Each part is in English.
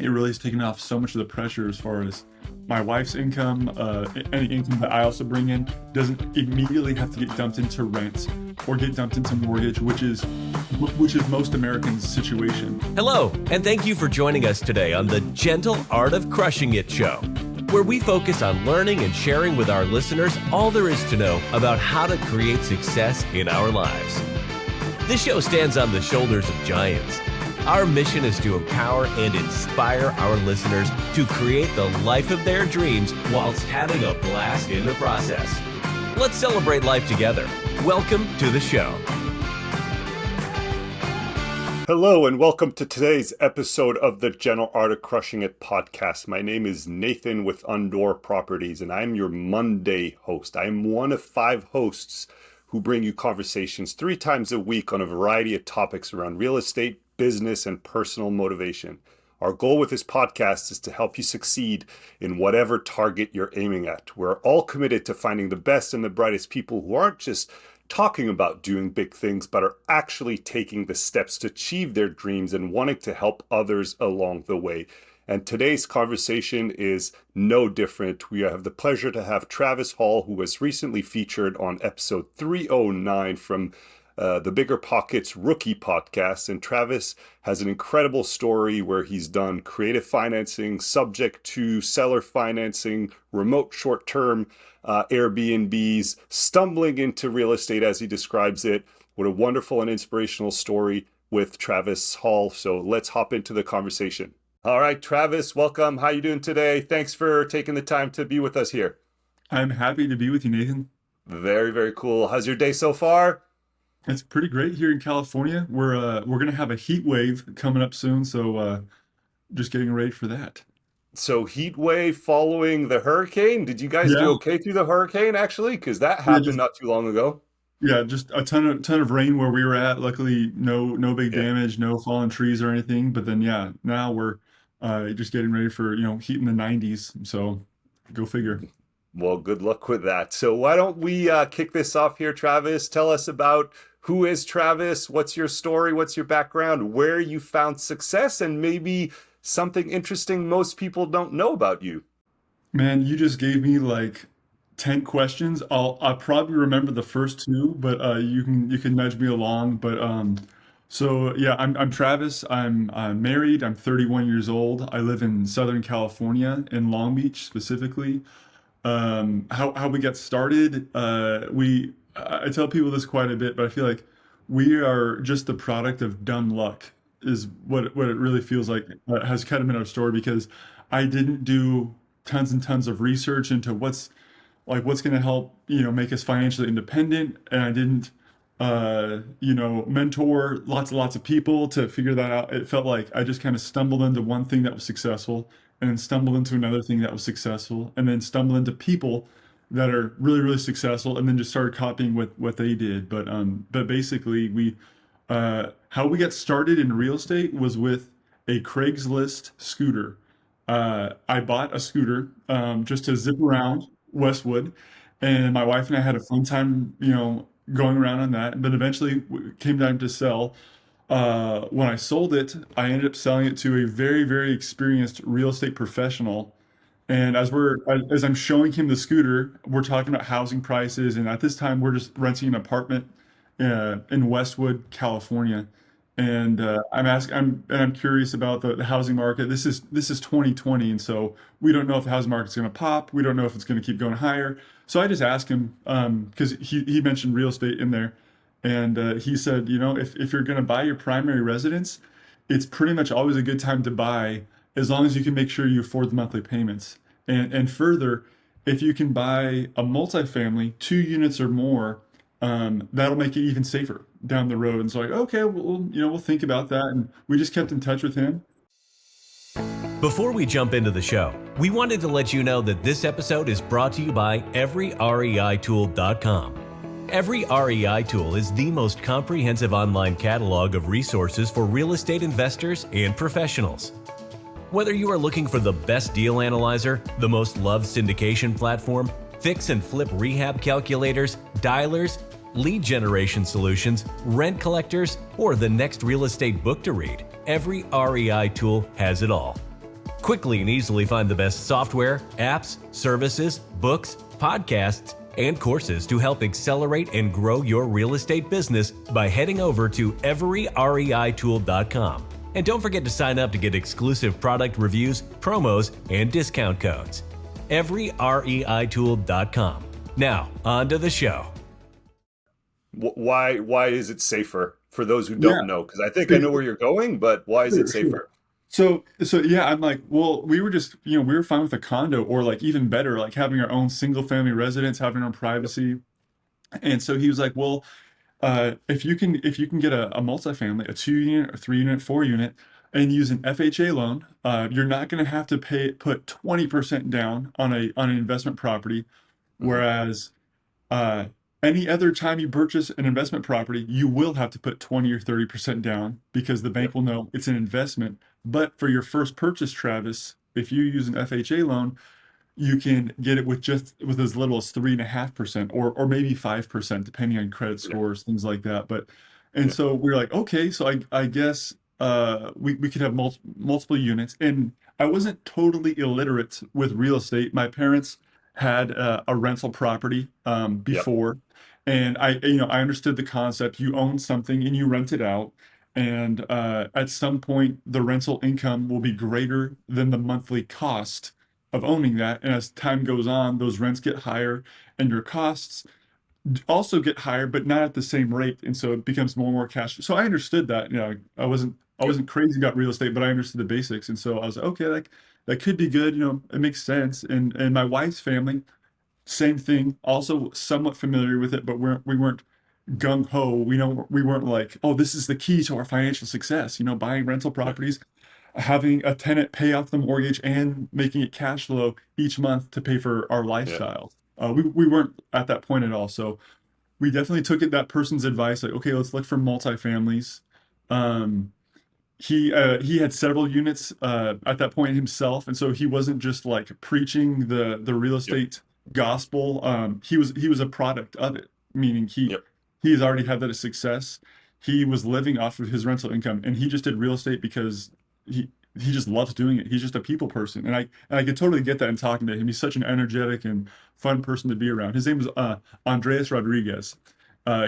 it really has taken off so much of the pressure as far as my wife's income, any income that I also bring in doesn't immediately have to get dumped into rent or get dumped into mortgage, which is most Americans' situation. Hello, and thank you for joining us today on the Gentle Art of Crushing It show, where we focus on learning and sharing with our listeners all there is to know about how to create success in our lives. This show stands on the shoulders of giants. Our mission is to empower and inspire our listeners to create the life of their dreams whilst having a blast in the process. Let's celebrate life together. Welcome to the show. Hello and welcome to today's episode of the Gentle Art of Crushing It podcast. My name is Nathan with Undor Properties and I'm your Monday host. I am one of 5 hosts who bring you conversations 3 times a week on a variety of topics around real estate, business, and personal motivation. Our goal with this podcast is to help you succeed in whatever target you're aiming at. We're all committed to finding the best and the brightest people who aren't just talking about doing big things, but are actually taking the steps to achieve their dreams and wanting to help others along the way. And today's conversation is no different. We have the pleasure to have Travis Hall, who was recently featured on episode 309 from the Bigger Pockets Rookie podcast. And Travis has an incredible story where he's done creative financing, subject to seller financing, remote short-term Airbnbs, stumbling into real estate as he describes it. What a wonderful and inspirational story with Travis Hall. So let's hop into the conversation. All right, Travis, welcome. How you doing today? Thanks for taking the time to be with us here. I'm happy to be with you, Nathan. Very, very cool. How's your day so far? It's pretty great here in California. We're gonna have a heat wave coming up soon, so just getting ready for that. So heat wave following the hurricane. Did you guys do okay through the hurricane actually? Because that happened not too long ago. Yeah, just a ton of rain where we were at. Luckily, no big damage, no fallen trees or anything. But then now we're just getting ready for heat in the 90s. So go figure. Well, good luck with that. So why don't we kick this off here, Travis? Tell us about who is Travis, what's your story, what's your background, where you found success, and maybe something interesting most people don't know about you. Man, you just gave me like 10 questions. I'll probably remember the first 2, but you can nudge me along. But so yeah, I'm Travis. I'm married. I'm 31 years old. I live in Southern California, in Long Beach specifically. How we got started, I tell people this quite a bit, but I feel like we are just the product of dumb luck is what it really feels like. Has kind of been our story, because I didn't do tons and tons of research into what's going to help make us financially independent, and I didn't mentor lots of people to figure that out. It felt like I just kind of stumbled into one thing that was successful, and then stumbled into another thing that was successful, and then stumbled into people that are really, really successful, and then just started copying what they did. But basically how we got started in real estate was with a Craigslist scooter. I bought a scooter just to zip around Westwood, and my wife and I had a fun time, going around on that. But eventually it came time to sell. When I sold it, I ended up selling it to a very, very experienced real estate professional. And as I'm showing him the scooter, we're talking about housing prices. And at this time, we're just renting an apartment in Westwood, California. And I'm curious about the housing market. This is 2020, and so we don't know if the housing market's going to pop. We don't know if it's going to keep going higher. So I just asked him, because he mentioned real estate in there, and he said, if you're going to buy your primary residence, it's pretty much always a good time to buy, as long as you can make sure you afford the monthly payments. And further, if you can buy a multifamily, 2 units or more, that'll make it even safer down the road. And so okay, we'll think about that. And we just kept in touch with him. Before we jump into the show, we wanted to let you know that this episode is brought to you by EveryREITool.com. Every REI Tool is the most comprehensive online catalog of resources for real estate investors and professionals. Whether you are looking for the best deal analyzer, the most loved syndication platform, fix and flip rehab calculators, dialers, lead generation solutions, rent collectors, or the next real estate book to read, every REI Tool has it all. Quickly and easily find the best software, apps, services, books, podcasts, and courses to help accelerate and grow your real estate business by heading over to everyreitool.com. And don't forget to sign up to get exclusive product reviews, promos, and discount codes. everyreitool.com. Now, on to the show. Why is it safer for those who Yeah. don't know? Because I think I know where you're going, but why is it Sure, sure. safer? So yeah, I'm like, well, we were just, we were fine with a condo, or like even better, like having our own single family residence, having our own Yep. privacy. And so he was like, well, if you can get a multifamily, a 2 unit, a 3 unit, 4 unit, and use an FHA loan, you're not going to have to put 20% down on an investment property. Hmm. Whereas uh, any other time you purchase an investment property, you will have to put 20 or 30% down because the bank Yep. will know it's an investment. But for your first purchase, Travis, if you use an FHA loan, you can get it with as little as 3.5%, or maybe 5%, depending on credit Yeah. scores, things like that. And Yeah. so we're like, okay, so I guess we could have multiple units. And I wasn't totally illiterate with real estate. My parents had a rental property Yep. before, and I understood the concept. You own something and you rent it out. And at some point, the rental income will be greater than the monthly cost of owning that. And as time goes on, those rents get higher and your costs also get higher, but not at the same rate. And so it becomes more and more cash. So I understood that. I Good. wasn't crazy about real estate, but I understood the basics. And so I was like, okay, that could be good. It makes sense. And my wife's family, same thing, also somewhat familiar with it, but we weren't gung ho. We weren't like, oh, this is the key to our financial success. Buying rental Yeah. properties, having a tenant pay off the mortgage and making it cash flow each month to pay for our Yeah. lifestyle. We weren't at that point at all. So we definitely took that person's advice, like, okay, let's look for multifamilies. Um, he had several units at that point himself, and so he wasn't just like preaching the real Yep. estate gospel. He was a product of it, meaning he Yep. he has already had that as success. He was living off of his rental income, and he just did real estate because he just loves doing it. He's just a people person, and I could totally get that in talking to him. He's such an energetic and fun person to be around. His name was Andreas Rodriguez,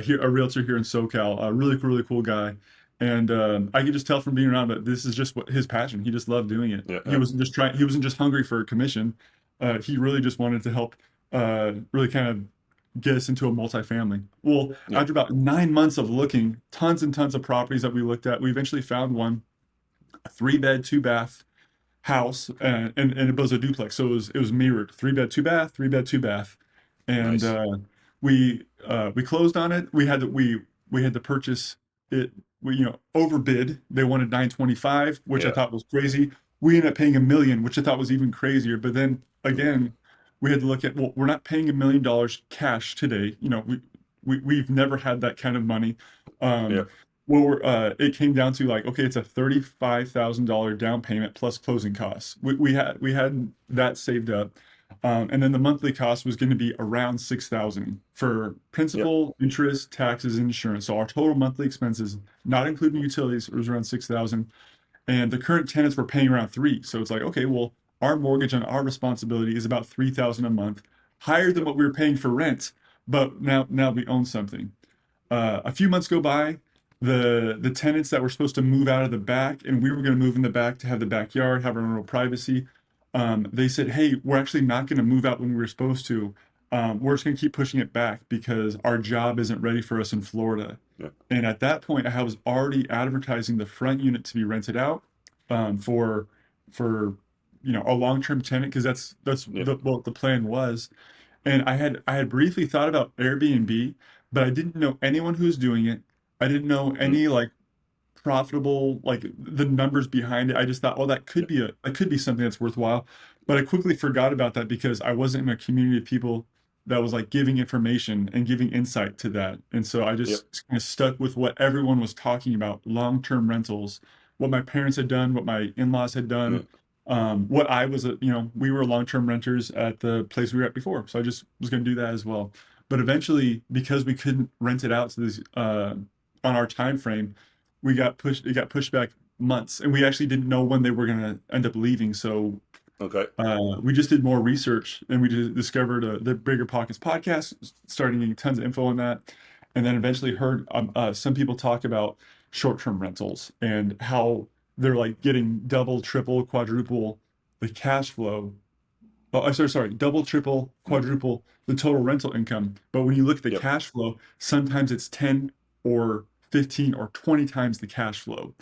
here a realtor here in SoCal. A really cool guy. And I could just tell from being around that this is just what his passion. He just loved doing it. Yeah. He Yeah. wasn't just trying. He wasn't just hungry for a commission. He really just wanted to help, really kind of get us into a multifamily. Well, Yeah. after about 9 months of looking, tons and tons of properties that we looked at, we eventually found one, a 3 bed, 2 bath house, and it was a duplex. So it was mirrored, 3 bed, 2 bath, 3 bed, 2 bath, and Nice. we closed on it. We had to purchase it. We overbid. They wanted 925, which I Yeah. thought was crazy. We ended up paying 1 million, which I thought was even crazier. But then again, we had to look at, well, we're not paying $1 million cash today. We've never had that kind of money. Yeah. It came down to like, okay, it's a $35,000 down payment plus closing costs. We had that saved up. And then the monthly cost was going to be around 6,000 for Yep. principal, interest, taxes, and insurance. So our total monthly expenses, not including utilities, was around 6,000. And the current tenants were paying around three. So it's like, okay, well, our mortgage on our responsibility is about 3,000 a month, higher than Yep. what we were paying for rent, but now we own something. A few months go by. The tenants that were supposed to move out of the back, and we were going to move in the back to have the backyard, have our own privacy. They said, "Hey, we're actually not going to move out when we were supposed to. We're just going to keep pushing it back because our job isn't ready for us in Florida." Yeah. And at that point, I was already advertising the front unit to be rented out for a long-term tenant, because that's Yeah. what the plan was. And I had briefly thought about Airbnb, but I didn't know anyone who was doing it. I didn't know Mm. any like profitable, like the numbers behind it. I just thought, oh, Yeah. that could be something that's worthwhile. But I quickly forgot about that because I wasn't in a community of people that was like giving information and giving insight to that. And so I Yep. just kind of stuck with what everyone was talking about, long-term rentals, what my parents had done, what my in-laws had Yeah. done, what I was, we were long-term renters at the place we were at before. So I just was going to do that as well. But eventually, because we couldn't rent it out to this on our time frame, it got pushed back months, and we actually didn't know when they were going to end up leaving. So Okay. we just did more research, and we just discovered the Bigger Pockets podcast, starting getting tons of info on that, and then eventually heard some people talk about short-term rentals and how they're like getting double, triple, quadruple the cash flow. Oh, sorry, double, triple, quadruple the total rental income. But when you look at the Yep. cash flow, sometimes it's 10 or 15 or 20 times the cash flow.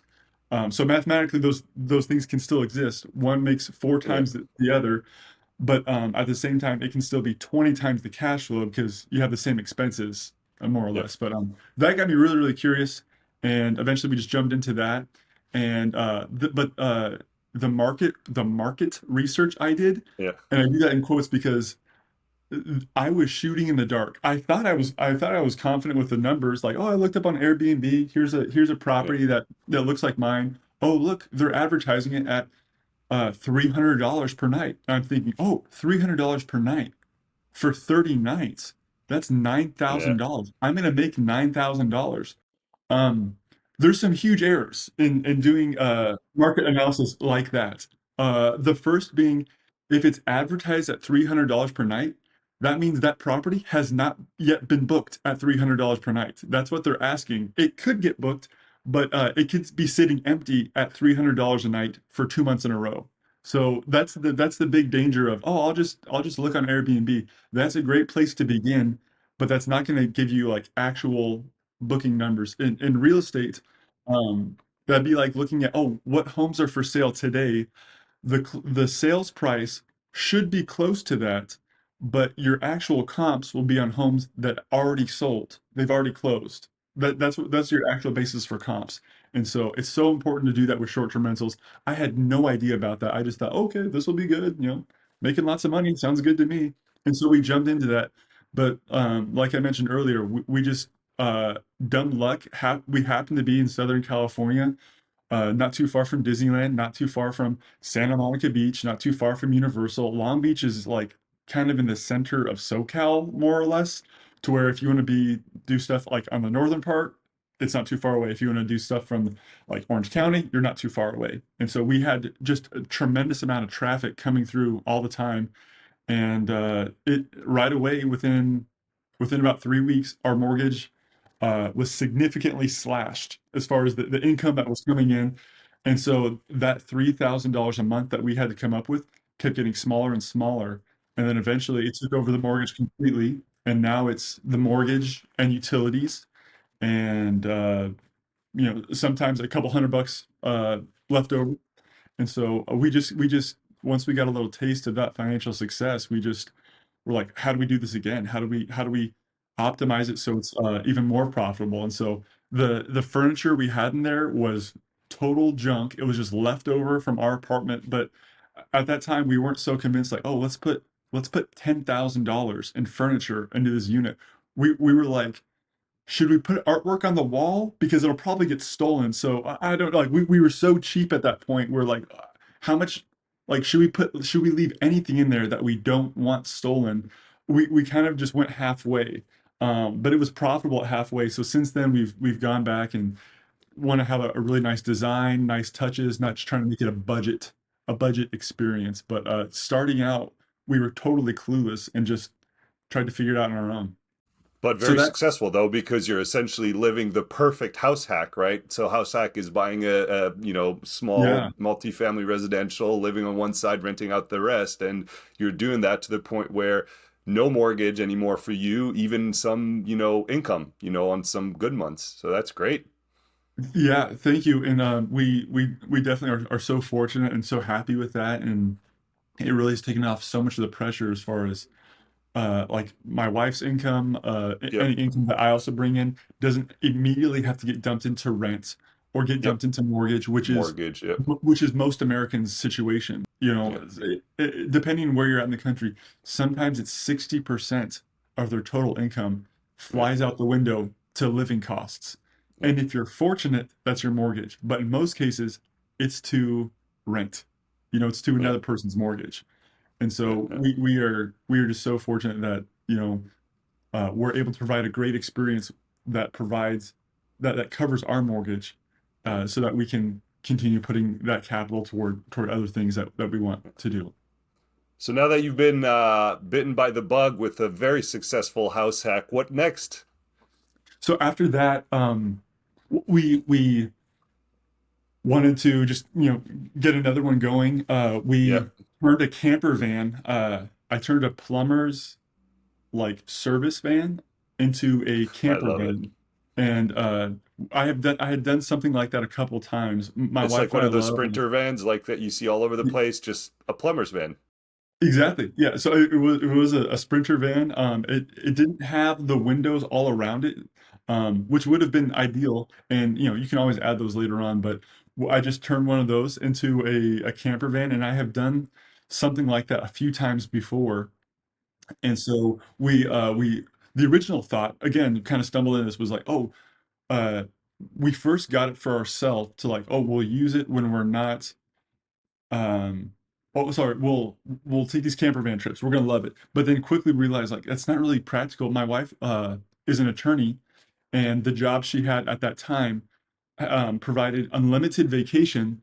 So mathematically, those things can still exist. One makes four Yeah. times the other, but at the same time, it can still be 20 times the cash flow because you have the same expenses, more or Yep. less. But that got me really, really curious, and eventually we just jumped into that. And the market research I did, Yeah. and I do that in quotes because I was shooting in the dark. I thought I was confident with the numbers. Like, oh, I looked up on Airbnb. Here's a Yeah. property that looks like mine. Oh, look, they're advertising it at $300 per night. And I'm thinking, oh, $300 per night for 30 nights. That's Yeah. $9,000. I'm gonna make $9,000. Um, there's some huge errors in doing market analysis like that. The first being, if it's advertised at $300 per night, that means that property has not yet been booked at $300 per night. That's what they're asking. It could get booked, but it could be sitting empty at $300 a night for 2 months in a row. So that's the big danger of, oh, I'll just look on Airbnb. That's a great place to begin, but that's not going to give you like actual booking numbers in real estate. um that'd be like looking at, oh, what homes are for sale today. The sales price should be close to that, but your actual comps will be on homes that already sold. They've already closed. That's your actual basis for comps. And so it's so important to do that with short-term rentals. I had no idea about that. I just thought, okay, this will be good, making lots of money sounds good to me. And so we jumped into that. But like I mentioned earlier, we just dumb luck. We happened to be in Southern California, not too far from Disneyland, not too far from Santa Monica Beach, not too far from Universal. Long Beach is like kind of in the center of SoCal, more or less, to where if you want to do stuff like on the northern part, it's not too far away. If you want to do stuff from like Orange County, you're not too far away. And so we had just a tremendous amount of traffic coming through all the time. And it right away, within about 3 weeks, our mortgage was significantly slashed as far as the income that was coming in. And so that $3,000 a month that we had to come up with kept getting smaller and smaller. And then eventually it took over the mortgage completely. And now it's the mortgage and utilities and sometimes a couple $100 left over. And so we just once we got a little taste of that financial success, we're like, how do we do this again? How do we optimize it so it's even more profitable? And so the furniture we had in there was total junk. It was just leftover from our apartment. But at that time, we weren't so convinced. Like, oh, let's put $10,000 in furniture into this unit. We were like, should we put artwork on the wall because it'll probably get stolen? So I don't like we were so cheap at that point. We're like, how much, like, should we leave anything in there that we don't want stolen? We kind of just went halfway. But it was profitable at halfway. So since then we've gone back and want to have a really nice design, nice touches, not just trying to make it a budget experience. But starting out, we were totally clueless and just tried to figure it out on our own. But So very that, successful though, because you're essentially living the perfect house hack, right? So house hack is buying a small yeah. multifamily residential, living on one side, renting out the rest, and you're doing that to the point where no mortgage anymore for you, even some, income, on some good months. So that's great. Yeah, thank you. And we definitely are so fortunate and so happy with that. And it really has taken off so much of the pressure as far as like my wife's income, any Yep. income that I also bring in doesn't immediately have to get dumped into rent or get Yep. dumped into mortgage, Mortgage. Yep. which is most Americans' situation. Yep. Depending on where you're at in the country, sometimes it's 60% of their total income Yep. flies out the window to living costs. Yep. And if you're fortunate, that's your mortgage. But in most cases, it's to rent. It's to Yep. another person's mortgage. And Yep. so Yep. we are just so fortunate that we're able to provide a great experience that provides that covers our mortgage, so that we can continue putting that capital toward other things that we want to do. So now that you've been bitten by the bug with a very successful house hack, what next? So after that, we wanted to just get another one going. We Yep, turned a camper van. I turned a plumber's like service van into a I camper love it. van, and I had done something like that a couple times. My It's like wife and one I of those love. sprinter vans like that you see all over the place, just a plumber's van. Exactly. Yeah. So it was a Sprinter van. It didn't have the windows all around it, which would have been ideal. And you can always add those later on. But I just turned one of those into a camper van, and I have done something like that a few times before. And so we the original thought again kind of stumbled in this was like, oh, uh, we first got it for ourselves to like, oh, we'll use it when we're not um oh sorry we'll take these camper van trips, we're gonna love it, but then quickly realized like that's not really practical. My wife is an attorney, and the job she had at that time provided unlimited vacation.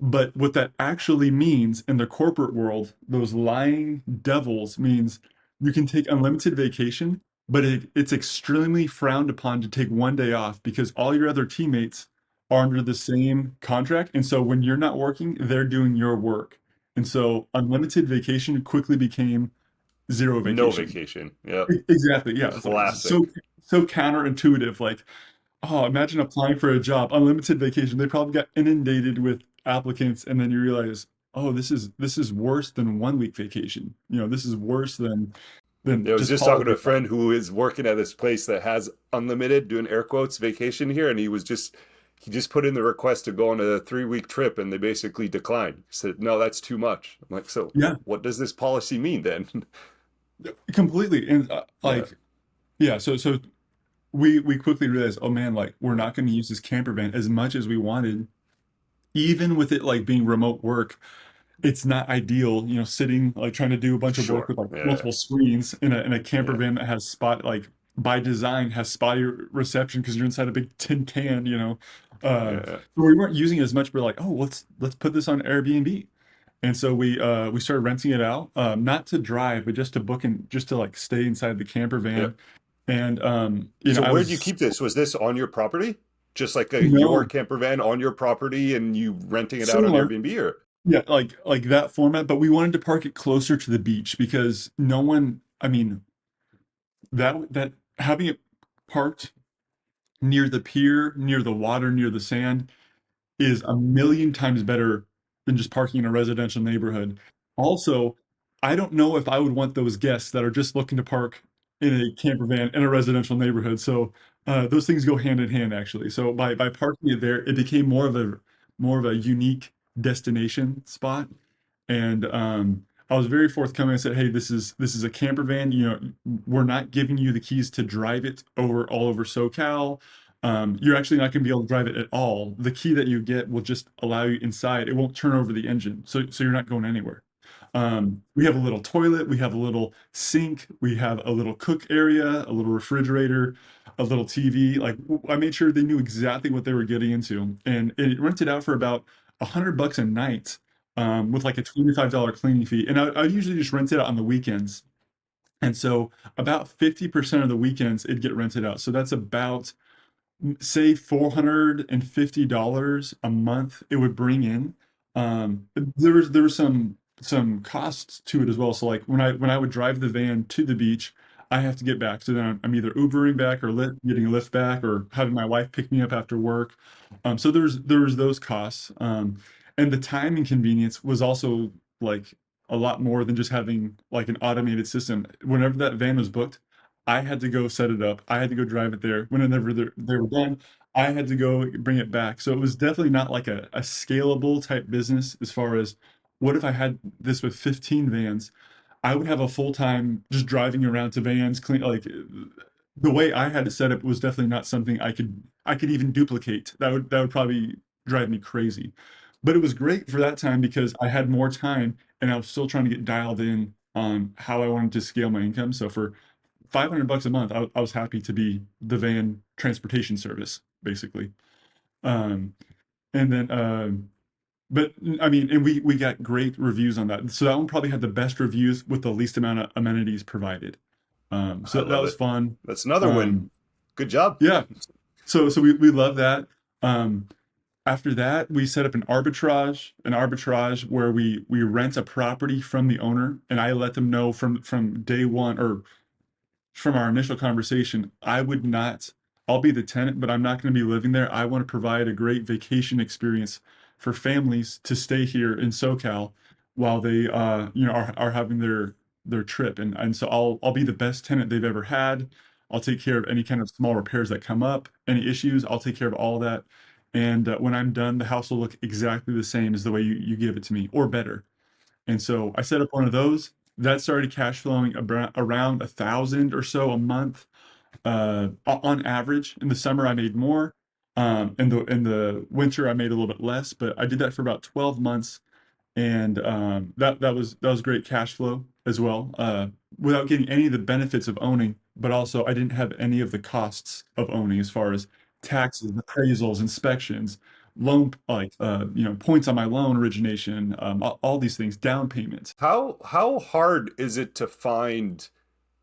But what that actually means in the corporate world, those lying devils, means you can take unlimited vacation, but it's extremely frowned upon to take one day off because all your other teammates are under the same contract. And so when you're not working, they're doing your work. And so unlimited vacation quickly became zero No vacation. vacation. Yep. Exactly. Yeah. It's like Classic. so counterintuitive. Like, oh, imagine applying for a job, unlimited vacation. They probably got inundated with applicants, and then you realize, oh, this is worse than 1 week vacation. This is worse than I was just just talking to holiday a time. friend who is working at this place that has unlimited, doing air quotes, vacation here, and he just put in the request to go on a 3 week trip, and they basically declined. He said, "No, that's too much." I'm like, "So, Yeah, what does this policy mean then?" completely. And Yeah, like, yeah, so we quickly realized, oh man, like we're not going to use this camper van as much as we wanted, even with it like being remote work. It's not ideal, sitting like trying to do a bunch of work sure. with like Yeah, multiple screens in a camper yeah, van that has spot like by design has spotty reception because you're inside a big tin can. yeah. So we weren't using it as much. We're like, oh, let's put this on Airbnb. And so we started renting it out, not to drive, but just to book and just to like stay inside the camper van. Yep. And So I where do you was keep this? Was this on your property? Just like your no camper van on your property and you renting it out on similar. Airbnb or? Yeah, like that format, but we wanted to park it closer to the beach because no one, I mean, that having it parked near the pier, near the water, near the sand is a million times better than just parking in a residential neighborhood. Also, I don't know if I would want those guests that are just looking to park in a camper van in a residential neighborhood. So those things go hand in hand, actually. So by parking it there, it became more of a unique destination spot. And I was very forthcoming. I said, "Hey, this is a camper van. We're not giving you the keys to drive it over all over SoCal. You're actually not going to be able to drive it at all. The key that you get will just allow you inside. It won't turn over the engine, so you're not going anywhere." We have a little toilet, we have a little sink, we have a little cook area, a little refrigerator, a little TV. Like I made sure they knew exactly what they were getting into, and it rented out for about $100 a night, with like a $25 cleaning fee. And I usually just rent it out on the weekends. And so about 50% of the weekends it'd get rented out. So that's about say $450 a month it would bring in. There was some costs to it as well. So like when I would drive the van to the beach, I have to get back. So then I'm either Ubering back or getting a lift back or having my wife pick me up after work. So there was those costs. And the time inconvenience was also like a lot more than just having like an automated system. Whenever that van was booked, I had to go set it up. I had to go drive it there. Whenever they were done, I had to go bring it back. So it was definitely not like a scalable type business as far as what if I had this with 15 vans? I would have a full time just driving around to vans, clean like the way I had it set up was definitely not something I could even duplicate. That would probably drive me crazy. But it was great for that time because I had more time and I was still trying to get dialed in on how I wanted to scale my income. So for $500 a month, I was happy to be the van transportation service, basically. Um, And then, but I mean, and we got great reviews on that. So that one probably had the best reviews with the least amount of amenities provided. I So that love was it. fun. That's another win. Um, Good job. yeah. So we love that. Um, After that, we set up an arbitrage where we rent a property from the owner, and I let them know from day one, or from our initial conversation, I would not, I'll be the tenant, but I'm not going to be living there. I want to provide a great vacation experience for families to stay here in SoCal while they, are having their trip. And so I'll be the best tenant they've ever had. I'll take care of any kind of small repairs that come up, any issues. I'll take care of all that. And when I'm done, the house will look exactly the same as the way you give it to me, or better. And so I set up one of those. That started cash flowing around 1,000 or so a month, on average. In the summer, I made more. In the winter, I made a little bit less, but I did that for about 12 months, and that was great cash flow as well, without getting any of the benefits of owning, but also I didn't have any of the costs of owning as far as taxes, appraisals, inspections, loan, like, points on my loan origination, all these things, down payments. How hard is it to find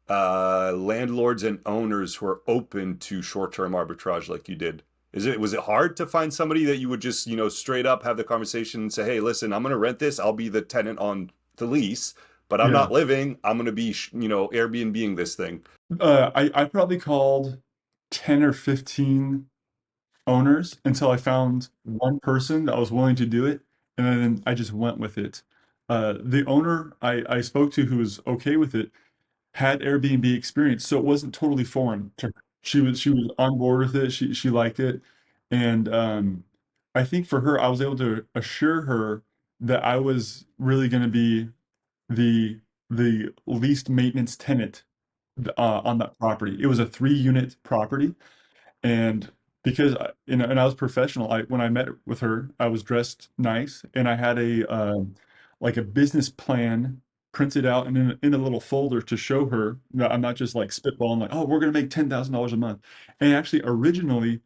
landlords and owners who are open to short-term arbitrage like you did? Was it hard to find somebody that you would just, straight up have the conversation and say, "Hey, listen, I'm going to rent this. I'll be the tenant on the lease, but I'm Yeah. not living. I'm going to be, Airbnb-ing this thing." I probably called 10 or 15 owners until I found one person that was willing to do it, and then I just went with it. The owner I spoke to, who was okay with it, had Airbnb experience, so it wasn't totally foreign to her. She was on board with it. She liked it, and I think for her, I was able to assure her that I was really going to be the the least maintenance tenant, on that property. It was a 3-unit property, and because and I was professional, when I met with her, I was dressed nice, and I had like a business plan printed out and in a little folder to show her that I'm not just like spitballing, like, oh, we're gonna make $10,000 a month. And actually, originally,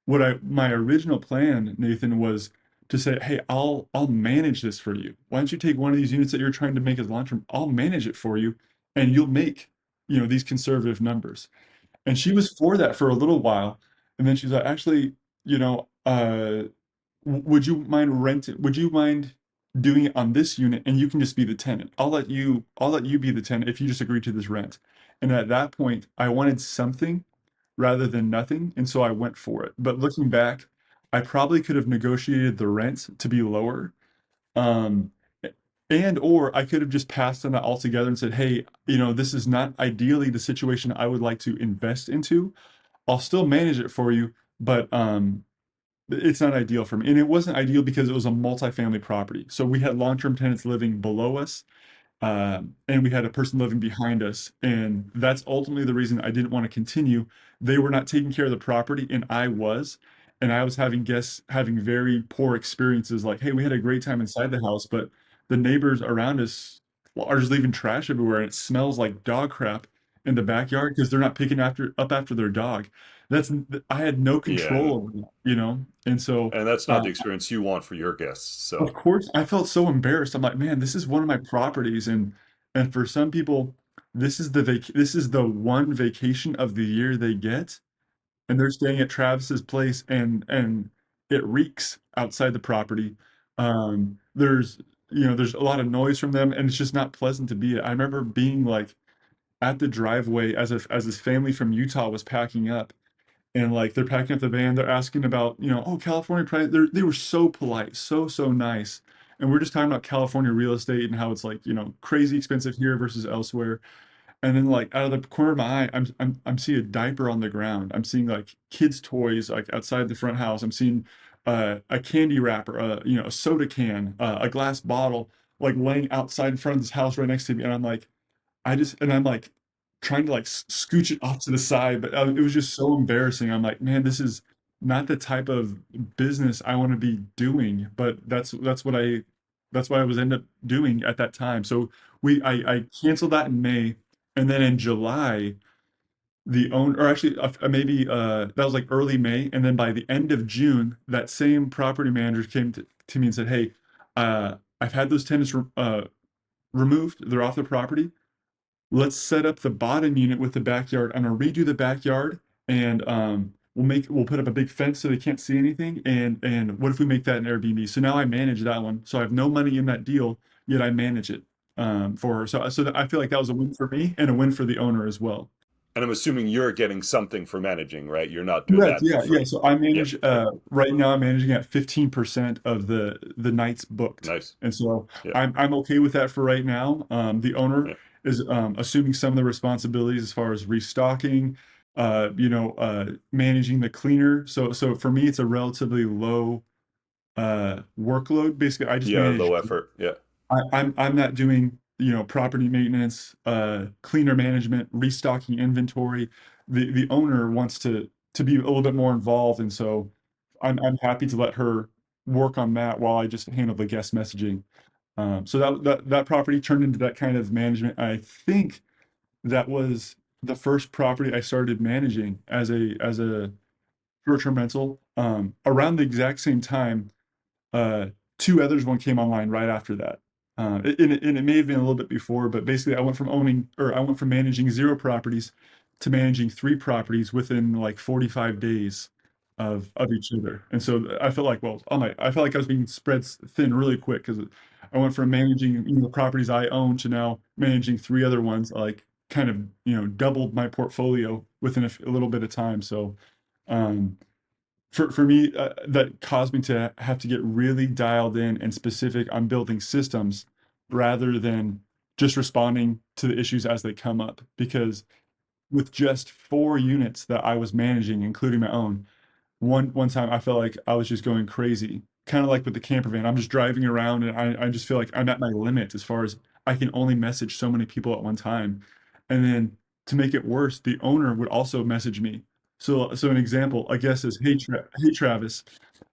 my original plan, Nathan, was to say, hey, I'll manage this for you. Why don't you take one of these units that you're trying to make as long term? I'll manage it for you, and you'll make, these conservative numbers. And she was for that for a little while, and then she's like, actually, would you mind doing it on this unit, and you can just be the tenant. I'll let you be the tenant if you just agree to this rent. And at that point, I wanted something rather than nothing, and so I went for it. But looking back, I probably could have negotiated the rent to be lower, um, and or I could have just passed on that altogether and said, hey, this is not ideally the situation I would like to invest into. I'll still manage it for you, but it's not ideal for me. And it wasn't ideal because it was a multifamily property. So we had long-term tenants living below us, and we had a person living behind us, and that's ultimately the reason I didn't want to continue. They were not taking care of the property, and I was having guests having very poor experiences. Like, hey, we had a great time inside the house, but the neighbors around us are just leaving trash everywhere, and it smells like dog crap in the backyard because they're not picking after their dog. That's I had no Yeah, control over that. And so. and that's not Uh, the experience you want for your guests. of So, course, I felt so embarrassed. I'm like, man, this is one of my properties, and for some people, this is the one vacation of the year they get, and they're staying at Travis's place, and it reeks outside the property. There's a lot of noise from them, and it's just not pleasant to be at. I remember being like at the driveway as this family from Utah was packing up, and like they're packing up the van, they're asking about, oh, California price. They were so polite, so nice, and we're just talking about California real estate and how it's like, crazy expensive here versus elsewhere. And then, like, out of the corner of my eye, I'm seeing a diaper on the ground. I'm seeing like kids' toys like outside the front house. I'm seeing a candy wrapper, a soda can, a glass bottle, like laying outside in front of this house right next to me, and I'm like trying to like scooch it off to the side, but it was just so embarrassing. I'm like, man, this is not the type of business I want to be doing, but that's what I was end up doing at that time. So I canceled that in May, and then in July the owner, or actually maybe that was like early May, and then by the end of June, that same property manager came to me and said, "Hey, I've had those tenants removed. They're off the property. Let's set up the bottom unit with the backyard. I'm gonna redo the backyard, and we'll put up a big fence so they can't see anything. And what if we make that an Airbnb? So now I manage that one. So I have no money in that deal, yet I manage it for her. So I feel like that was a win for me and a win for the owner as well. And I'm assuming you're getting something for managing, right? You're not doing Correct. that for Yeah. free. So I Yeah. manage right now. I'm managing at 15% of the nights booked, Nice. and so Yeah. I'm okay with that for right now. The owner Yeah. is assuming some of the responsibilities as far as restocking, managing the cleaner. So for me, it's a relatively low workload. Basically, I just Yeah. manage. Low effort. Yeah. I'm not doing, property maintenance, cleaner management, restocking inventory. The owner wants to be a little bit more involved, and so I'm happy to let her work on that while I just handle the guest messaging. So that property turned into that kind of management. I think that was the first property I started managing as a short-term rental. Around the exact same time, uh, two others one came online right after that. And it may have been a little bit before, but basically I went from managing zero properties to managing three properties within like 45 days of each other. And so I felt like, well, I felt like I was being spread thin really quick because I went from managing, the properties I own to now managing three other ones, like kind of, doubled my portfolio within a little bit of time. So, um, for me, that caused me to have to get really dialed in and specific on building systems rather than just responding to the issues as they come up. Because with just 4 units that I was managing, including my own, one time I felt like I was just going crazy. Kind of like with the camper van. I'm just driving around and I just feel like I'm at my limit as far as I can only message so many people at one time. And then to make it worse, the owner would also message me. So an example, I guess, is hey Travis,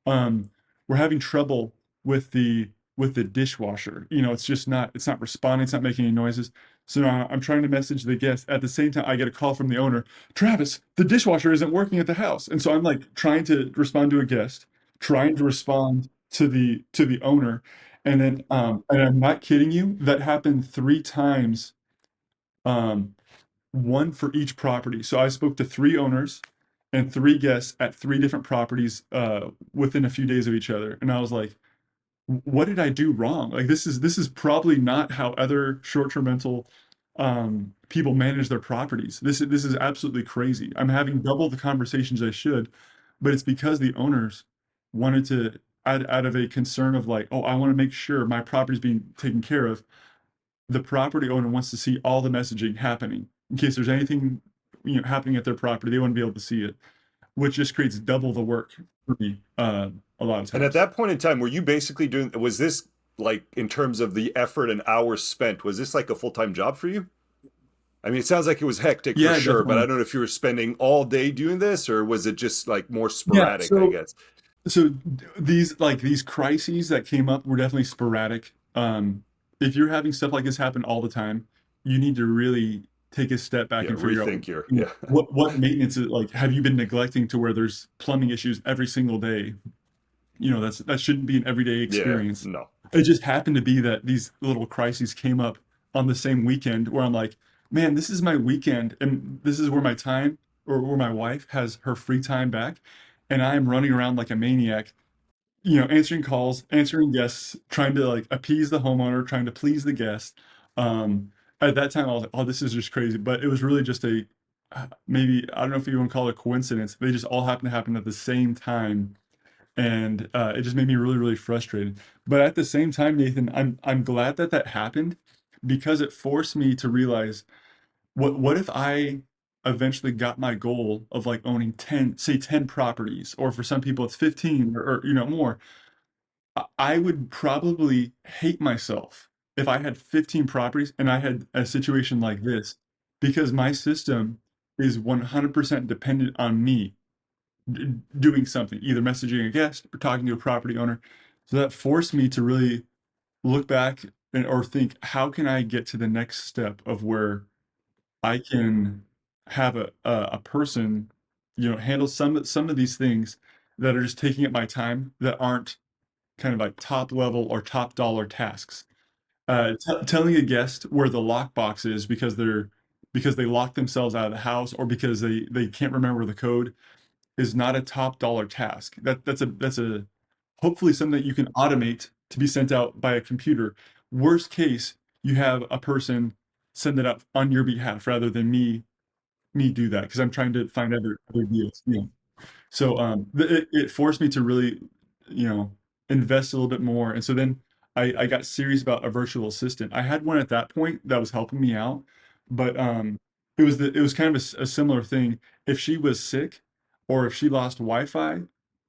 um, we're having trouble with the dishwasher. It's not responding, it's not making any noises. So now I'm trying to message the guest. At the same time, I get a call from the owner. Travis, the dishwasher isn't working at the house. And so I'm like trying to respond to a guest, trying to respond to the owner. And I'm not kidding you, that happened 3 times, um, one for each property. So I spoke to 3 owners and 3 guests at 3 different properties within a few days of each other. And I was like, what did I do wrong? Like this is probably not how other short-term rental people manage their properties. This is absolutely crazy. I'm having double the conversations I should, but it's because the owners wanted to out of a concern of like, oh, I want to make sure my property is being taken care of. The property owner wants to see all the messaging happening in case there's anything, happening at their property. They want to be able to see it, which just creates double the work for me a lot of And at times. that point in time, were you basically doing, was this like in terms of the effort and hours spent, was this like a full-time job for you? I mean, it sounds like it was hectic for Yeah, sure, but I definitely. don't know if you were spending all day doing this or was it just like more Yeah. sporadic, I So guess. so these crises that came up were definitely sporadic. If you're having stuff like this happen all the time, you need to really take a step back Yeah, and figure out, rethink your, yeah. what maintenance is like. Have you been neglecting to where there's plumbing issues every single day? That shouldn't be an everyday Yeah, experience. no. It just happened to be that these little crises came up on the same weekend where I'm like, man, this is my weekend and this is where my time or where my wife has her free time back. And I am running around like a maniac, answering calls, answering guests, trying to like appease the homeowner, trying to please the guest. At that time, I was like, oh, this is just crazy. But it was really just maybe, I don't know if you want to call it a coincidence. They just all happened to happen at the same time, and it just made me really really frustrated. But at the same time, Nathan, I'm glad that that happened because it forced me to realize what if I eventually got my goal of like owning 10, say 10 properties, or for some people it's 15 or more. I would probably hate myself if I had 15 properties and I had a situation like this because my system is 100% dependent on me doing something, either messaging a guest or talking to a property owner. So that forced me to really look back or think, how can I get to the next step of where I can have a person, handle some of these things that are just taking up my time that aren't kind of like top level or top dollar tasks. Telling a guest where the lockbox is because they locked themselves out of the house or because they can't remember the code is not a top dollar task. That's a hopefully something that you can automate to be sent out by a computer. Worst case, you have a person send it up on your behalf rather than me do that because I'm trying to find other deals. So it forced me to really, you know, invest a little bit more. And so then I got serious about a virtual assistant. I had one at that point that was helping me out, but it was kind of a similar thing. If she was sick, or if she lost Wi-Fi,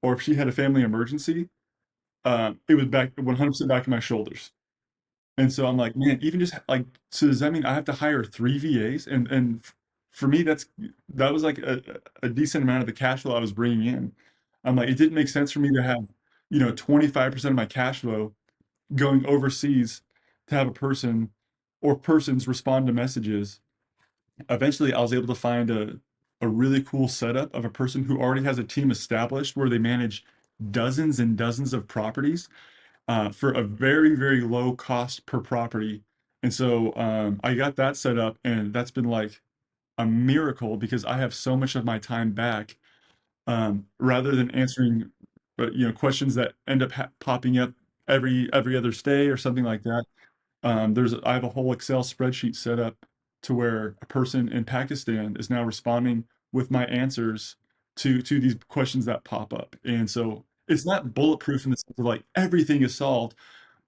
or if she had a family emergency, it was back 100% back to my shoulders. And so I'm like, man, even just like, so does that mean I have to hire three VAs? For me, that was like a decent amount of the cash flow I was bringing in. I'm like, it didn't make sense for me to have, 25% of my cash flow going overseas to have a person or persons respond to messages. Eventually, I was able to find a really cool setup of a person who already has a team established where they manage dozens and dozens of properties for a very, very low cost per property. And so I got that set up, and that's been like a miracle because I have so much of my time back rather than answering, questions that end up popping up every other stay or something like that. I have a whole Excel spreadsheet set up to where a person in Pakistan is now responding with my answers to these questions that pop up. And so it's not bulletproof in the sense of like everything is solved,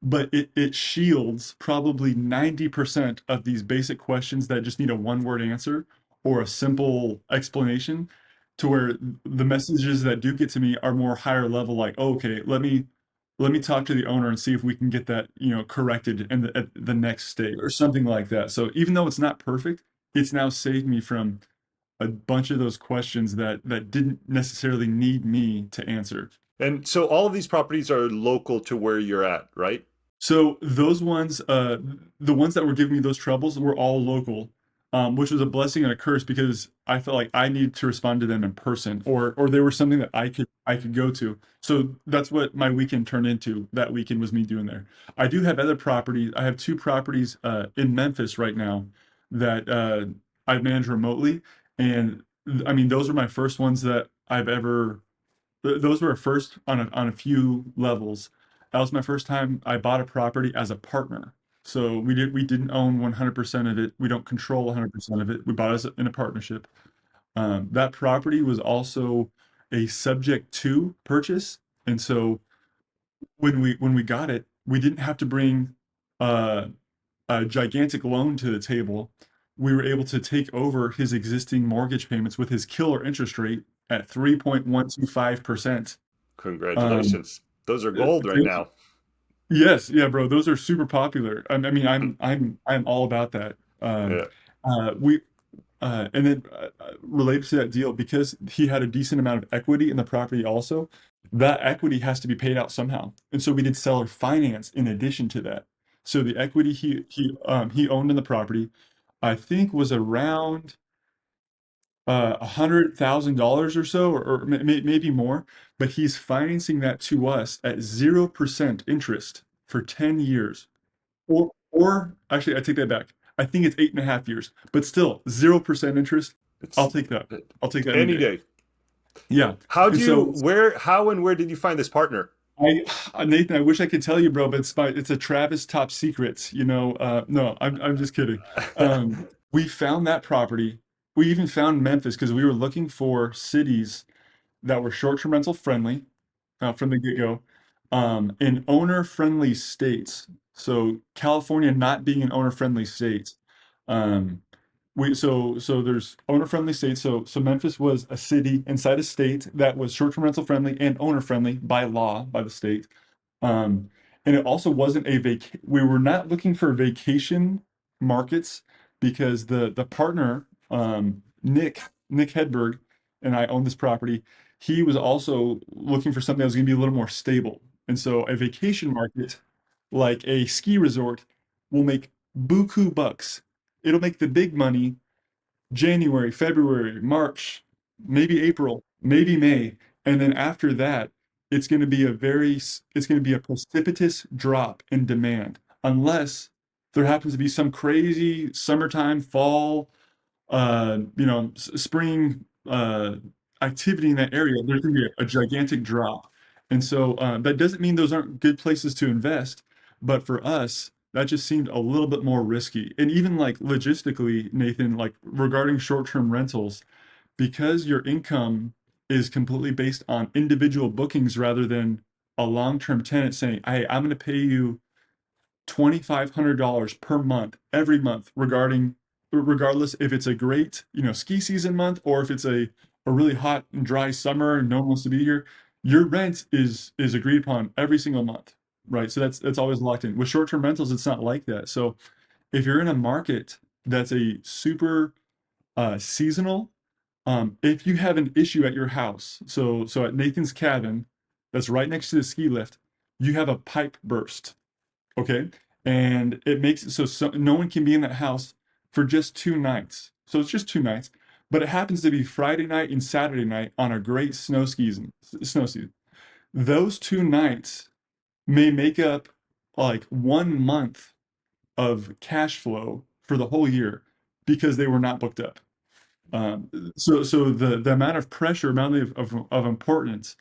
but it shields probably 90% of these basic questions that just need a one-word answer or a simple explanation to where the messages that do get to me are more higher level, like, oh, okay, let me talk to the owner and see if we can get that, corrected in at the next stage or something like that. So even though it's not perfect, it's now saved me from a bunch of those questions that didn't necessarily need me to answer. And so all of these properties are local to where you're at, right? So those ones, the ones that were giving me those troubles were all local, which was a blessing and a curse because I felt like I needed to respond to them in person, or they were something that I could go to. So that's what my weekend turned into. That weekend was me doing there. I do have other properties. I have two properties in Memphis right now that I manage remotely, and I mean those are my first ones that I've ever those were a first on a few levels. That was my first time I bought a property as a partner. So we didn't own 100% of it. We don't control 100% of it. We bought it in a partnership. That property was also a subject to purchase, and so when we got it, we didn't have to bring uh, a gigantic loan to the table. We were able to take over his existing mortgage payments with his killer interest rate at 3.125%. Um, Congratulations. Those are gold right thank you. now. Yes, yeah, bro, those are super popular. I mean, I'm all about that. Yeah. We and then related to that deal, because he had a decent amount of equity in the property also, that equity has to be paid out somehow. And so we did seller finance in addition to that. So the equity he owned in the property, I think was around $100,000 or so, or maybe more, but he's financing that to us at 0% interest for 10 years. Or actually, I take that back. I think it's 8.5 years, but still 0% interest. I'll It's take that. I'll take that any any day. day. Yeah. How And do you so where how and where did you find this partner? Nathan, I wish I could tell you, bro, but it's a Travis top secret, no, I'm just kidding. We found that property. We even found Memphis because we were looking for cities that were short-term rental friendly from the get-go, in owner-friendly states. So California not being an owner-friendly state, um, so there's owner-friendly states. So Memphis was a city inside a state that was short-term rental friendly and owner-friendly by law by the state. Um, and it also wasn't we were not looking for vacation markets because the partner, Nick Hedberg, and I own this property. He was also looking for something that was going to be a little more stable. And so a vacation market like a ski resort will make buku bucks. It'll make the big money January, February, March, maybe April, maybe May, and then after that, it's going to be a precipitous drop in demand unless there happens to be some crazy summertime, fall, spring activity in that area. There's going to be a gigantic drop, and so that doesn't mean those aren't good places to invest, but for us, that just seemed a little bit more risky. And even like logistically, Nathan, like regarding short-term rentals, because your income is completely based on individual bookings rather than a long-term tenant saying, "Hey, I'm going to pay you $2,500 per month every month regardless if it's a great, ski season month or if it's a really hot and dry summer and no one wants to be here, your rent is agreed upon every single month, right? So that's always locked in. With short-term rentals, it's not like that. So if you're in a market that's a super seasonal, if you have an issue at your house, so at Nathan's cabin, that's right next to the ski lift, you have a pipe burst, okay? And it makes it so no one can be in that house for just 2 nights. So it's just 2 nights, but it happens to be Friday night and Saturday night on a great snow season. Those 2 nights may make up like 1 month of cash flow for the whole year because they were not booked up. So the amount of pressure, amount of importance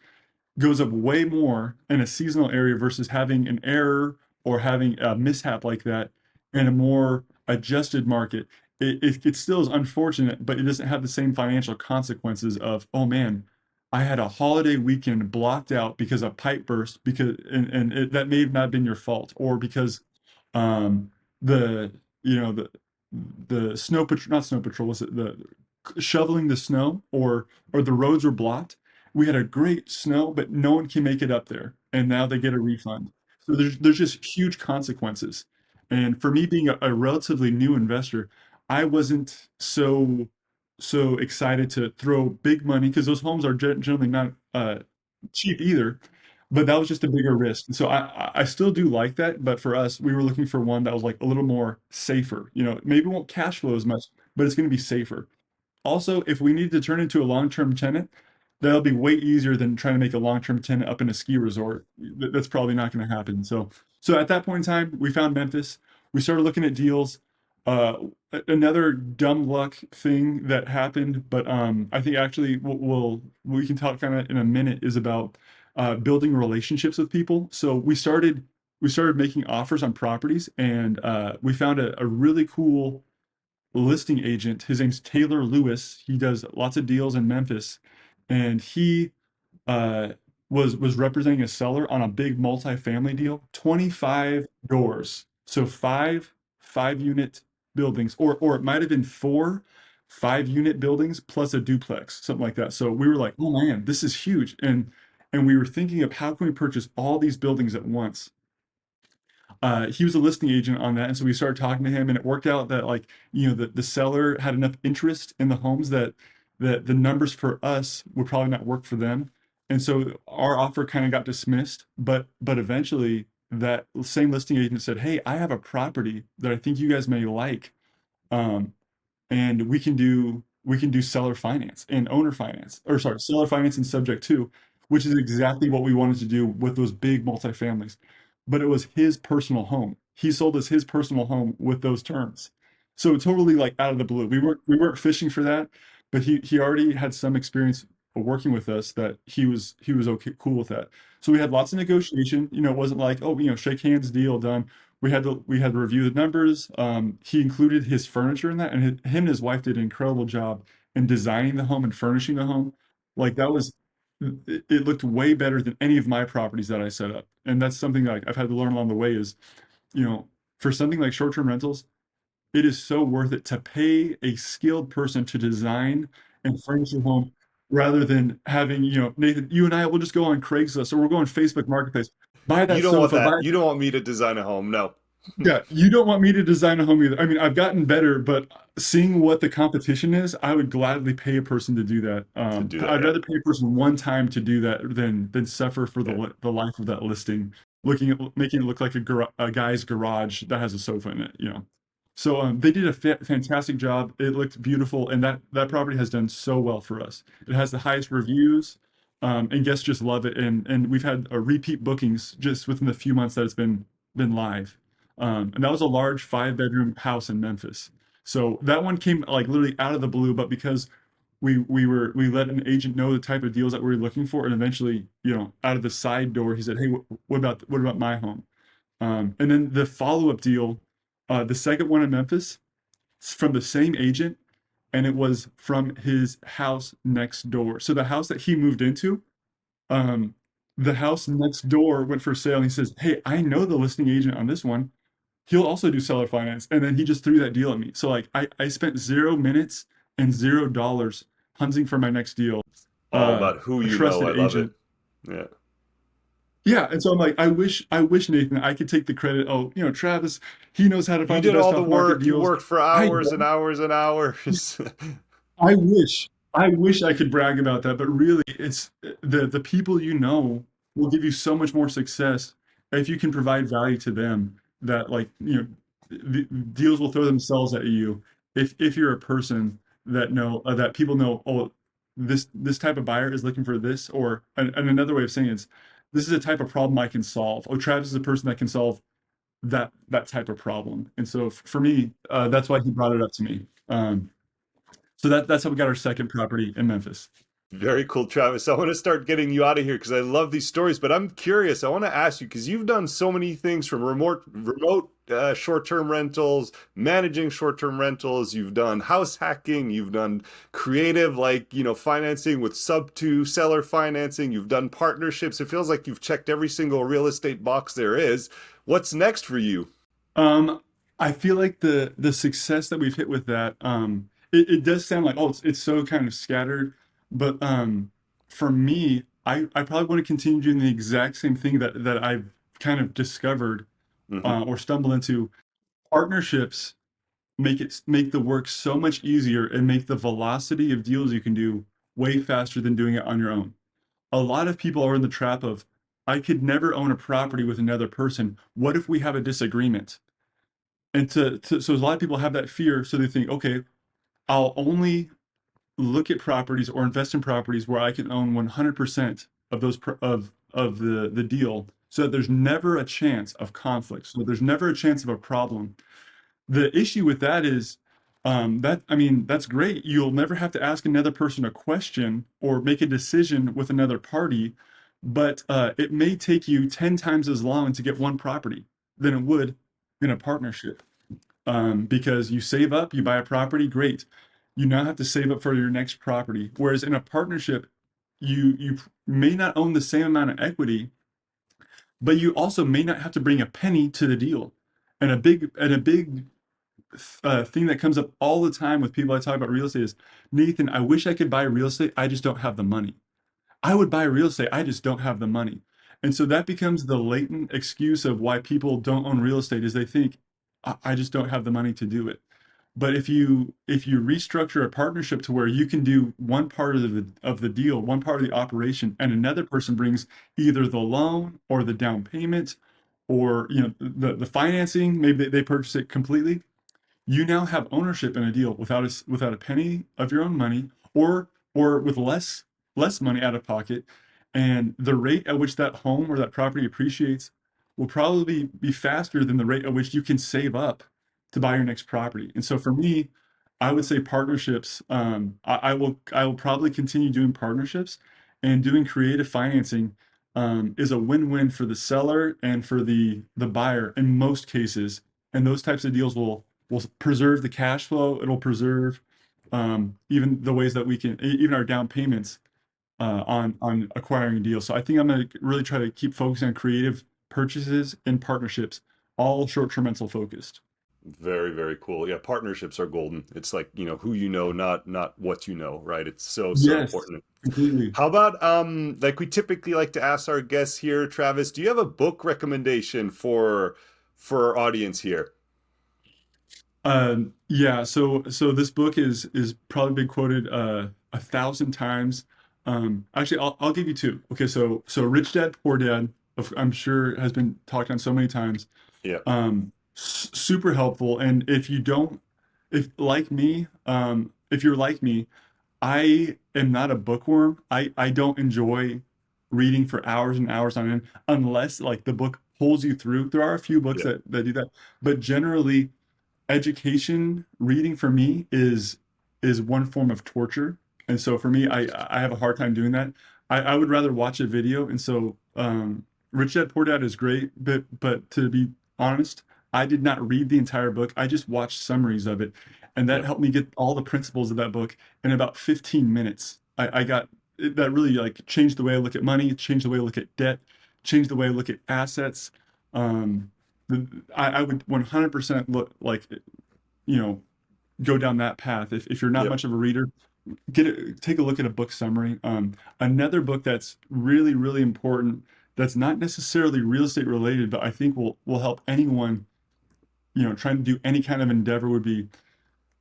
goes up way more in a seasonal area versus having an error or having a mishap like that in a more adjusted market. It still is unfortunate, but it doesn't have the same financial consequences of, oh man, I had a holiday weekend blocked out because a pipe burst that may have not been your fault or because um, the you know the snow patrol not snow patrol was it the shoveling the snow or the roads were blocked. We had a great snow, but no one can make it up there, and now they get a refund. So there's just huge consequences. And for me being a relatively new investor, I wasn't so excited to throw big money because those homes are generally not cheap either. But that was just a bigger risk. So I still do like that, but for us, we were looking for one that was like a little more safer. Maybe it won't cash flow as much, but it's going to be safer. Also, if we need to turn into a long-term tenant, that'll be way easier than trying to make a long-term tenant up in a ski resort. That's probably not going to happen. So at that point in time, we found Memphis. We started looking at deals. Uh, Another dumb luck thing that happened, but I think actually we can talk kind of in a minute is about building relationships with people. So we started making offers on properties, and we found a really cool listing agent. His name's Taylor Lewis. He does lots of deals in Memphis, and he uh, was representing a seller on a big multifamily deal, 25 doors, so five unit buildings, or it might have been 4 5-unit buildings plus a duplex, something like that. So we were like, oh man, this is huge, and we were thinking of how can we purchase all these buildings at once. He was a listing agent on that, and so we started talking to him, and it worked out that like the seller had enough interest in the homes that the numbers for us would probably not work for them, and so our offer kind of got dismissed. But eventually that same listing agent said, "Hey, I have a property that I think you guys may like. Um, and we can do seller finance and owner finance, or sorry, seller finance and subject to, which is exactly what we wanted to do with those big multifamilies. But it was his personal home. He sold us his personal home with those terms. So totally like out of the blue. We weren't fishing for that, but he already had some experience working with us that he was okay cool with that. So we had lots of negotiation. It wasn't like, oh, shake hands, deal, done. We had to review the numbers. He included his furniture in that, and him and his wife did an incredible job in designing the home and furnishing the home. Like that was, it looked way better than any of my properties that I set up. And that's something that I've had to learn along the way is, you know, for something like short-term rentals, it is so worth it to pay a skilled person to design and furnish your home rather than having, Nathan, you and I will just go on Craigslist or we'll go on Facebook Marketplace, buy You that don't want sofa, that. buy. You don't want me to design a home. No, Yeah, you don't want me to design a home either. I mean, I've gotten better, but seeing what the competition is, I would gladly pay a person to do that. to do that. I'd Yeah. rather pay a person one time to do that than suffer for Yeah. the life of that listing, looking at making it look like a guy's garage that has a sofa in it. So they did a fantastic job. It looked beautiful, and that property has done so well for us. It has the highest reviews, and guests just love it. And we've had repeat bookings just within the few months that it's been live. And that was a large 5 bedroom house in Memphis. So that one came like literally out of the blue, but because we let an agent know the type of deals that we were looking for, and eventually, out of the side door, he said, "Hey, what about my home?" And then the follow-up deal, the second one in Memphis, it's from the same agent, and it was from his house next door. So the house that he moved into, um, the house next door went for sale, and he says, "Hey, I know the listing agent on this one. He'll also do seller finance." And then he just threw that deal at me. So like I spent 0 minutes and $0 hunting for my next deal. All about who A you know. trusted I love it. agent. Yeah. Yeah, and so I'm like, I wish Nathan, I could take the credit. Oh, Travis, he knows how to You find the did best all the off market work. You deals. worked for I hours and don't. hours and hours. I wish I could brag about that, but really, it's the people will give you so much more success if you can provide value to them. That like the deals will throw themselves at you if you're a person that people know. Oh, this type of buyer is looking for this, or and another way of saying it is, this is a type of problem I can solve. Oh, Travis is a person that can solve that type of problem. And so for me, that's why he brought it up to me. So that's how we got our second property in Memphis. Very cool, Travis. I want to start getting you out of here because I love these stories. But I'm curious. I want to ask you because you've done so many things from remote short-term rentals, managing short-term rentals. You've done house hacking. You've done creative, like financing with sub-to seller financing. You've done partnerships. It feels like you've checked every single real estate box there is. What's next for you? Um, I feel like the success that we've hit with that, it does sound like, oh, it's so kind of scattered, but for me, I probably want to continue doing the exact same thing that I've kind of discovered Hmm. or stumbled into. Partnerships make the work so much easier and make the velocity of deals you can do way faster than doing it on your own. A lot of people are in the trap of, I could never own a property with another person. What if we have a disagreement? And so a lot of people have that fear, so they think, okay, I'll only look at properties or invest in properties where I can own 100% of the deal, so that there's never a chance of conflict, so there's never a chance of a problem. The issue with that is, that I mean, that's great. You'll never have to ask another person a question or make a decision with another party, but it may take you 10 times as long to get one property than it would in a partnership. Because you save up, you buy a property, great. You now have to save up for your next property. Whereas in a partnership, you may not own the same amount of equity, but you also may not have to bring a penny to the deal. And a big thing that comes up all the time with people I talk about real estate is, Nathan, I wish I could buy real estate. I just don't have the money. I would buy real estate. I just don't have the money. And so that becomes the latent excuse of why people don't own real estate, is they think, I just don't have the money to do it. But if you restructure a partnership to where you can do one part of the deal, one part of the operation, and another person brings either the loan or the down payment, or the financing, maybe they purchase it completely, you now have ownership in a deal without a penny of your own money, or with less money out of pocket. And the rate at which that home or that property appreciates will probably be faster than the rate at which you can save up to buy your next property. And so for me, I would say partnerships. I will probably continue doing partnerships, and doing creative financing is a win-win for the seller and for the buyer in most cases. And those types of deals will preserve the cash flow. It'll preserve even the ways that we can, even our down payments on acquiring deals. So I think I'm going to really try to keep focusing on creative purchases and partnerships, all short-term rental focused. Very, very cool. Yeah, partnerships are golden. It's like, who you know, not what you know, right? It's so, so Yes, important. completely. How about like we typically like to ask our guests here, Travis, do you have a book recommendation for our audience here? Yeah, so this book is probably been quoted 1,000 times. Actually, I'll give you two. Okay, so Rich Dad Poor Dad, I'm sure has been talked on so many times. Yeah. super helpful. And if you don't, if like me, if you're like me, I am not a bookworm. I don't enjoy reading for hours and hours on end unless like the book pulls you through. There are a few books Yeah. that do that, but generally education reading for me is one form of torture. And so for me, I have a hard time doing that. I would rather watch a video. And so Rich Dad Poor Dad is great, but to be honest, I did not read the entire book. I just watched summaries of it. And that Yep. helped me get all the principles of that book in about 15 minutes. I got that really like changed the way I look at money, changed the way I look at debt, changed the way I look at assets. Um, I would 100% look like, you know, go down that path. If you're not Yep. much of a reader, take a look at a book summary. Another book that's really, really important, that's not necessarily real estate related, but I think will help anyone, trying to do any kind of endeavor would be,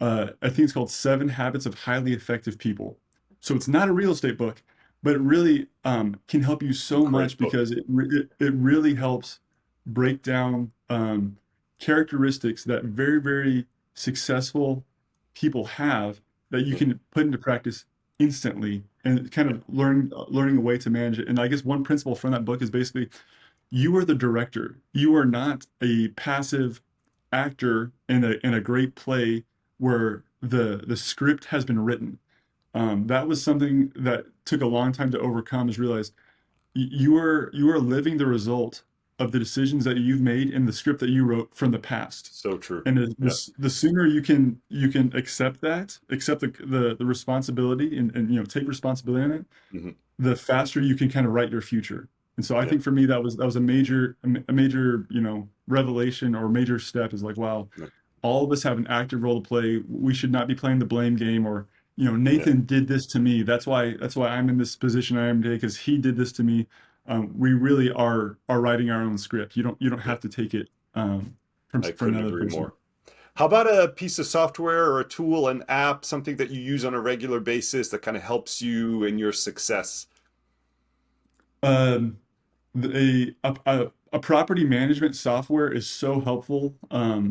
I think it's called Seven Habits of Highly Effective People. So it's not a real estate book, but it really can help you so Great much book. because it really helps break down characteristics that very, very successful people have that you Yeah. can put into practice instantly and kind Yeah. of learning a way to manage it. And I guess one principle from that book is basically you are the director. You are not a passive actor in a great play where the script has been written. That was something that took a long time to overcome, is realize you are living the result of the decisions that you've made in the script that you wrote from the past. So true. And Yeah. the sooner you can accept that, accept the responsibility and take responsibility in it, Hmm. the faster you can kind of write your future. And so I Yeah. think for me that was a major revelation or major step, is like, wow, Yeah. all of us have an active role to play. We should not be playing the blame game, or Yeah. Nathan did this to me. That's why I'm in this position I am today, because he did this to me. We really are writing our own script. You don't Yeah. have to take it I from couldn't another agree person. more. How about a piece of software or a tool, an app, something that you use on a regular basis that kind of helps you in your success? Um, a property management software is so helpful.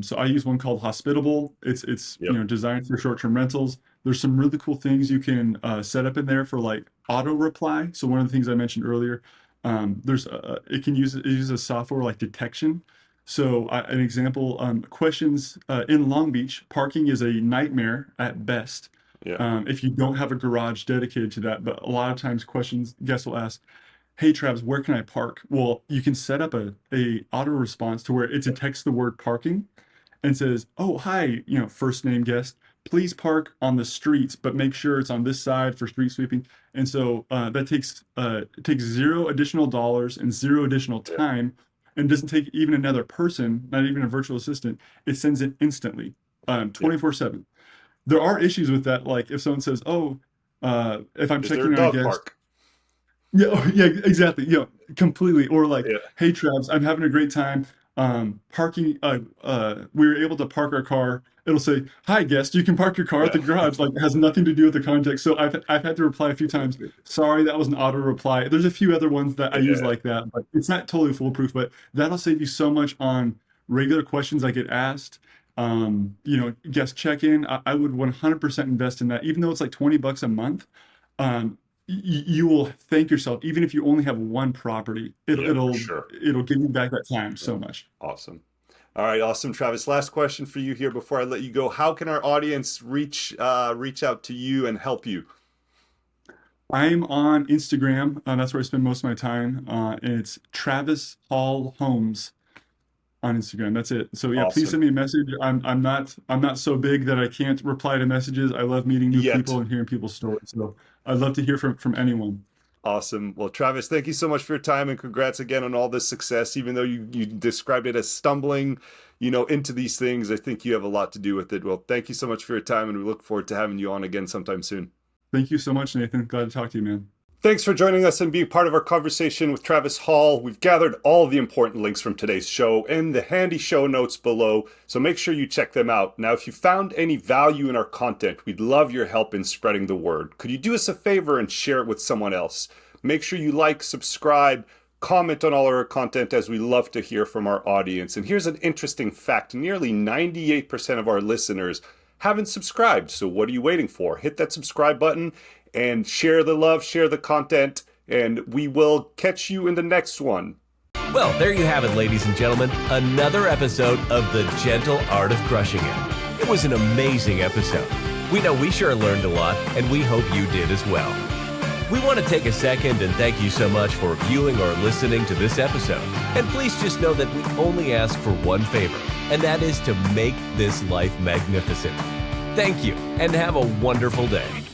So I use one called Hospitable. It's Yep. designed for short-term rentals. There's some really cool things you can set up in there for like auto reply. So one of the things I mentioned earlier, it uses software like detection. So an example, questions in Long Beach, parking is a nightmare at best. Yeah. If you don't have a garage dedicated to that, but a lot of times guests will ask, hey Travis, where can I park? Well, you can set up a auto response to where it detects the word parking and says, oh, hi, first name guest, please park on the streets, but make sure it's on this side for street sweeping. And so that takes zero additional dollars and zero additional Yeah. time, and doesn't take even another person, not even a virtual assistant. It sends it instantly, Yeah. 24/7. There are issues with that, like if someone says, oh, if I'm Is there a checking on a dog guest. park? Yeah, oh, yeah, exactly. Completely. Or like, Yeah. hey Travis, I'm having a great time. Parking. We were able to park our car. It'll say, "Hi guest, you can park your car at Yeah. the garage." Like, it has nothing to do with the context. So I've had to reply a few times. Sorry, that was an auto reply. There's a few other ones that I use Yeah. like that, but it's not totally foolproof. But that'll save you so much on regular questions I get asked. Guest check-in. I would 100% invest in that, even though it's like $20 a month. Um, you will thank yourself, even if you only have one property. Yeah, for sure. It'll give you back that time Yeah. so much. Awesome. All right, awesome, Travis. Last question for you here before I let you go. How can our audience reach out to you and help you? I'm on Instagram. That's where I spend most of my time. And it's Travis Hall Homes on Instagram. That's it. So yeah, please Awesome. send me a message. I'm not so big that I can't reply to messages. I love meeting new Yet. people and hearing people's stories. So I'd love to hear from anyone. Awesome. Well, Travis, thank you so much for your time and congrats again on all this success. Even though you described it as stumbling, into these things, I think you have a lot to do with it. Well, thank you so much for your time and we look forward to having you on again sometime soon. Thank you so much, Nathan. Glad to talk to you, man. Thanks for joining us and being part of our conversation with Travis Hall. We've gathered all the important links from today's show in the handy show notes below, so make sure you check them out. Now, if you found any value in our content, we'd love your help in spreading the word. Could you do us a favor and share it with someone else? Make sure you like, subscribe, comment on all our content, as we love to hear from our audience. And here's an interesting fact. Nearly 98% of our listeners haven't subscribed. So what are you waiting for? Hit that subscribe button and share the love, share the content, and we will catch you in the next one. Well, there you have it, ladies and gentlemen. Another episode of The Gentle Art of Crushing It. It was an amazing episode. We know we sure learned a lot, and we hope you did as well. We want to take a second and thank you so much for viewing or listening to this episode. And please just know that we only ask for one favor, and that is to make this life magnificent. Thank you, and have a wonderful day.